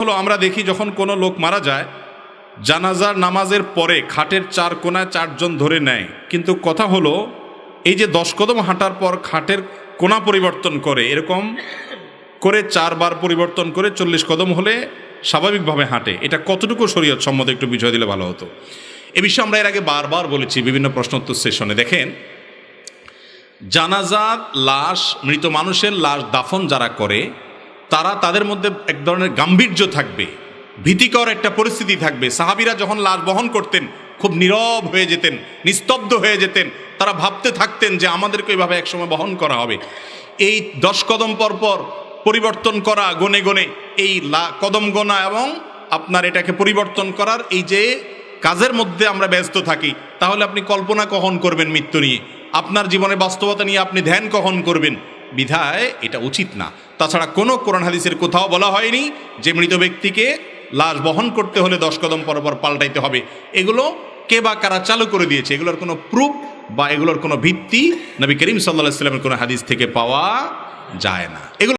হলো আমরা দেখি যখন কোনো লোক মারা যায় জানাজার নামাজের পরে খাটের চার কোনায় চারজন ধরে নেয়, কিন্তু কথা হলো এই যে 10 কদম হাঁটার পর খাটের কোনা পরিবর্তন করে, এরকম করে 4 বার পরিবর্তন করে 40 কদম হলে স্বাভাবিকভাবে হাঁটে, এটা কতটুকু শরীয়ত সম্মত একটু বিষয় দিলে ভালো হতো। এ বিষয়ে আমরা এর আগে বারবার বলেছি বিভিন্ন প্রশ্নোত্তর সেশনে। দেখেন, জানাজার লাশ, মৃত মানুষের লাশ দাফন যারা করে তারা, তাদের মধ্যে এক ধরনের গাম্ভীর্য থাকবে, ভীতিকর একটা পরিস্থিতি থাকবে। সাহাবীরা যখন লাশ বহন করতেন খুব নীরব হয়ে যেতেন, নিস্তব্ধ হয়ে যেতেন, তারা ভাবতে থাকতেন যে আমাদেরকে এইভাবে একসময় বহন করা হবে। এই 10 কদম পর পর পরিবর্তন করা, গনে গনে এই কদম গোনা এবং আপনার এটাকে পরিবর্তন করার এই যে কাজের মধ্যে আমরা ব্যস্ত থাকি, তাহলে আপনি কল্পনা কখন করবেন মৃত্যু নিয়ে? আপনার জীবনে বাস্তবতা নিয়ে আপনি ধ্যান কখন করবেন? বিধায় এটা উচিত না। তাছাড়া কোনো কোরআন হাদিসের কোথাও বলা হয়নি যে মৃত ব্যক্তিকে লাশ বহন করতে হলে 10 কদম পর পর পাল্টাইতে হবে। এগুলো কে বা কারা চালু করে দিয়েছে, এগুলোর কোনো প্রুফ বা এগুলোর কোনো ভিত্তি নবী করিম সাল্লাল্লাহু আলাইহি ওয়াসাল্লামের কোনো হাদিস থেকে পাওয়া যায় না। এগুলো